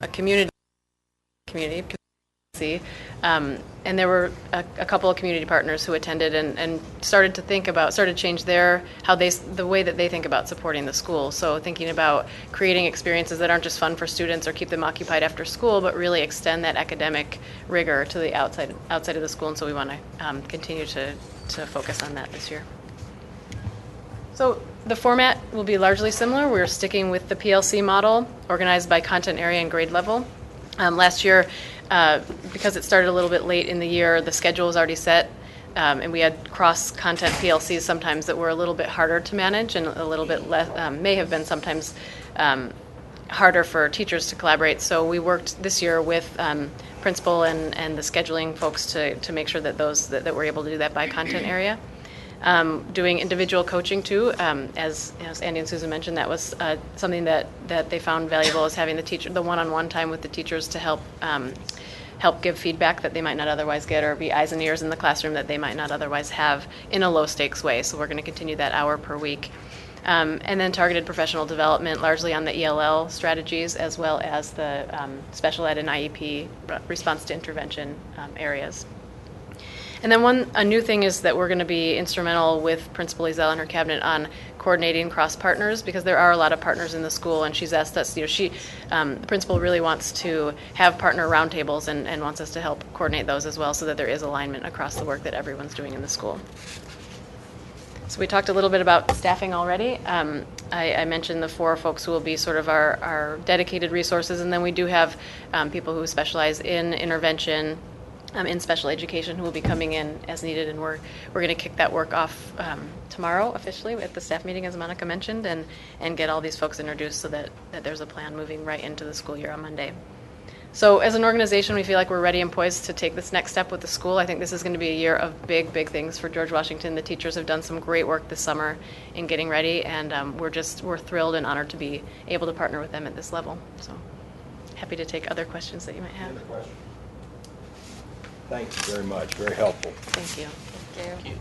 a community. And there were a couple of community partners who attended and started to change the way that they think about supporting the school. So thinking about creating experiences that aren't just fun for students or keep them occupied after school, but really extend that academic rigor to the outside of the school. And so we want to continue to focus on that this year. So the format will be largely similar. We're sticking with the PLC model, organized by content area and grade level. Last year, because it started a little bit late in the year, the schedule was already set, and we had cross-content PLCs sometimes that were a little bit harder to manage and a little bit less, may have been sometimes harder for teachers to collaborate. So we worked this year with principal and the scheduling folks to make sure that we're able to do that by content area. Doing individual coaching too, as Andy and Susan mentioned, that was something that they found valuable, is having the one-on-one time with the teachers to help give feedback that they might not otherwise get, or be eyes and ears in the classroom that they might not otherwise have in a low-stakes way. So we're going to continue that hour per week. And then targeted professional development, largely on the ELL strategies, as well as the special ed and IEP response to intervention areas. And then a new thing is that we're going to be instrumental with Principal Ezell and her cabinet on coordinating cross-partners, because there are a lot of partners in the school, and she's asked us, the principal really wants to have partner roundtables and wants us to help coordinate those as well, so that there is alignment across the work that everyone's doing in the school. So we talked a little bit about staffing already. I mentioned the 4 folks who will be sort of our dedicated resources, and then we do have people who specialize in intervention, in special education, who will be coming in as needed, and we're going to kick that work off tomorrow officially at the staff meeting, as Monica mentioned, and get all these folks introduced so that there's a plan moving right into the school year on Monday. So as an organization, we feel like we're ready and poised to take this next step with the school. I think this is going to be a year of big, big things for George Washington. The teachers have done some great work this summer in getting ready, and we're thrilled and honored to be able to partner with them at this level. So happy to take other questions that you might have. Thank you very much. Very helpful. Thank you. Thank you.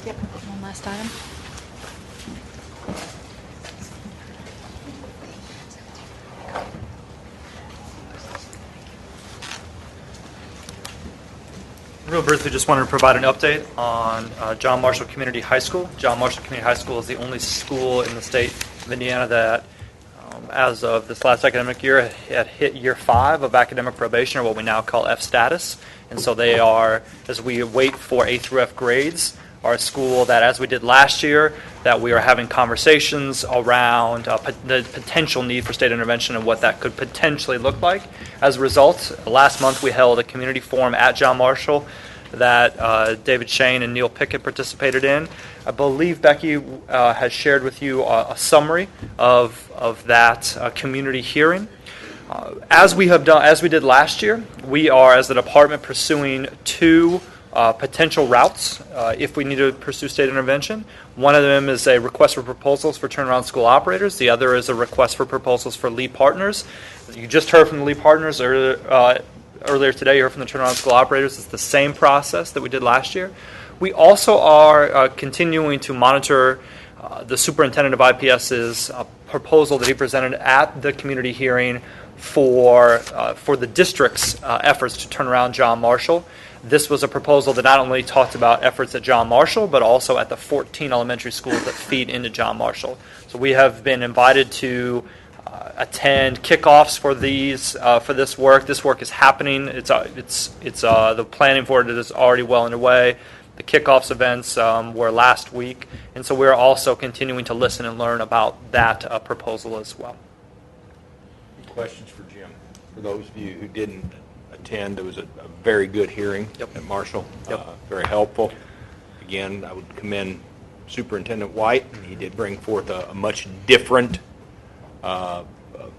Yep. One last item. Real briefly, just wanted to provide an update on John Marshall Community High School. John Marshall Community High School is the only school in the state of Indiana that, as of this last academic year, had hit year 5 of academic probation, or what we now call F status. And so they are, as we wait for A through F grades, are a school that, as we did last year, that we are having conversations around the potential need for state intervention and what that could potentially look like. As a result, last month we held a community forum at John Marshall that David Shane and Neil Pickett participated in. I believe Becky has shared with you a summary of that community hearing. As we did last year, we are, as the department, pursuing 2 potential routes if we need to pursue state intervention. One of them is a request for proposals for turnaround school operators. The other is a request for proposals for lead partners. You just heard from the lead partners earlier today. You heard from the turnaround school operators. It's the same process that we did last year. We also are continuing to monitor the superintendent of IPS's proposal that he presented at the community hearing for the district's efforts to turn around John Marshall. This was a proposal that not only talked about efforts at John Marshall, but also at the 14 elementary schools that feed into John Marshall. So we have been invited to attend kickoffs for this work. This work is happening. The planning for it is already well underway. The kickoffs events were last week, and so we're also continuing to listen and learn about that proposal as well. Questions for Jim? For those of you who didn't attend, it was a very good hearing at Marshall. Very helpful. Again, I would commend Superintendent White. He did bring forth a much different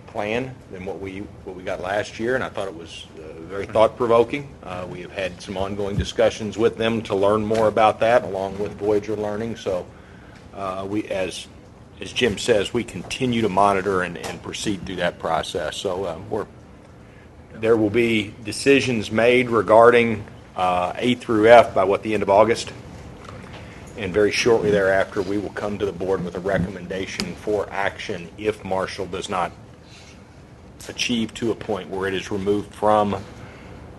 plan than what we got last year, and I thought it was very thought-provoking. We have had some ongoing discussions with them to learn more about that, along with Voyager Learning. So we, as Jim says, we continue to monitor and proceed through that process. So there will be decisions made regarding A through F by the end of August. and very shortly thereafter, we will come to the board with a recommendation for action if Marshall does not achieve to a point where it is removed from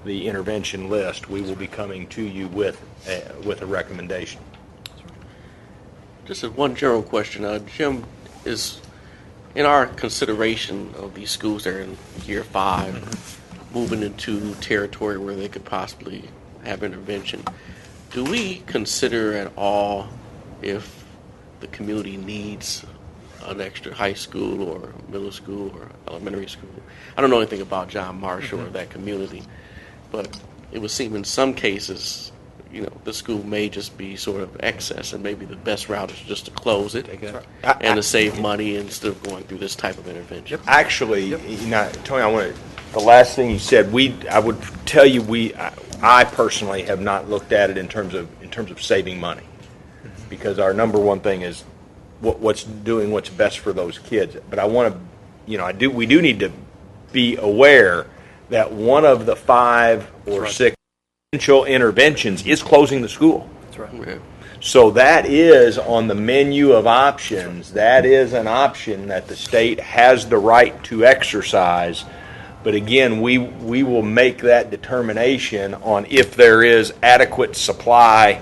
the intervention list. We will be coming to you with a recommendation. Just one general question. Jim, is in our consideration of these schools that are in year 5, moving into territory where they could possibly have intervention, do we consider at all if the community needs an extra high school or middle school or elementary school? I don't know anything about John Marshall or that community, but it would seem in some cases, the school may just be sort of excess, and maybe the best route is just to close it and to save money instead of going through this type of intervention. Actually, Tony, the last thing you said, I would tell you I personally have not looked at it in terms of saving money, because our number one thing is what's best for those kids. But I want to, we do need to be aware that one of the 5 or 6 potential interventions is closing the school. That's right. Yeah. So that is on the menu of options. That is an option that the state has the right to exercise. But again, we will make that determination on if there is adequate supply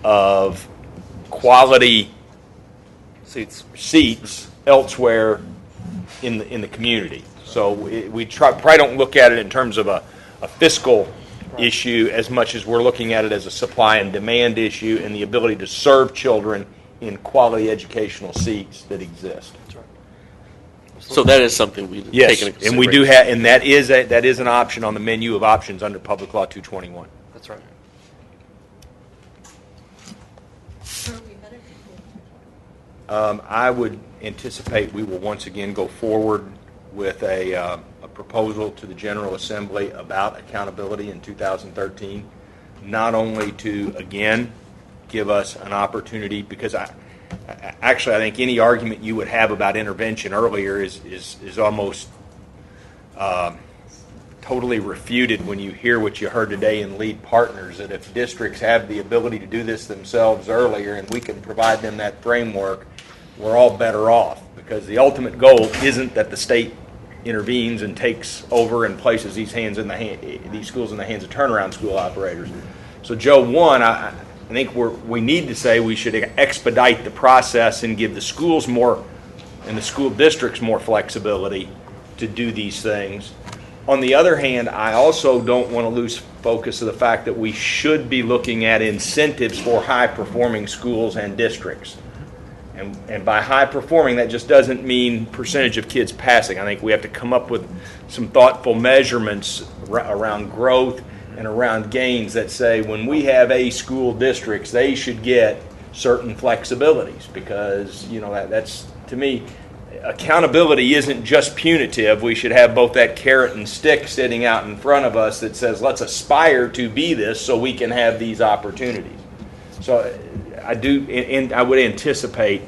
of quality seats elsewhere in the community. So we probably don't look at it in terms of a fiscal issue as much as we're looking at it as a supply and demand issue and the ability to serve children in quality educational seats that exist. So that is something we take into consideration. And we do have, and that is an option on the menu of options under Public Law 221. That's right. I would anticipate we will once again go forward with a proposal to the General Assembly about accountability in 2013, not only to, again, give us an opportunity, because I think any argument you would have about intervention earlier is almost totally refuted when you hear what you heard today in Lead Partners, that if districts have the ability to do this themselves earlier and we can provide them that framework, we're all better off, because the ultimate goal isn't that the state intervenes and takes over and places these schools in the hands of turnaround school operators. So, Joe, I think we need to say we should expedite the process and give the schools more and the school districts more flexibility to do these things. On the other hand, I also don't want to lose focus of the fact that we should be looking at incentives for high-performing schools and districts. And by high-performing, that just doesn't mean percentage of kids passing. I think we have to come up with some thoughtful measurements around growth and around gains that say when we have A school districts, they should get certain flexibilities, because that's, to me, accountability isn't just punitive. We should have both that carrot and stick sitting out in front of us that says let's aspire to be this so we can have these opportunities. So I would anticipate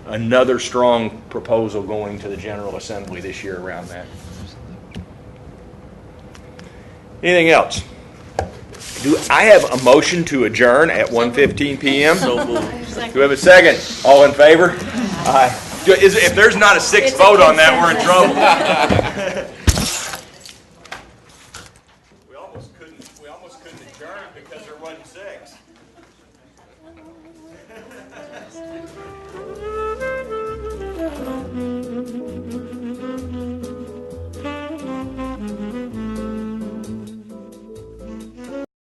another strong proposal going to the General Assembly this year around that. Anything else? Do I have a motion to adjourn at 1:15 p.m.? So moved. Do we have a second? All in favor? Aye. If there's not a 6th vote on that, we're in trouble.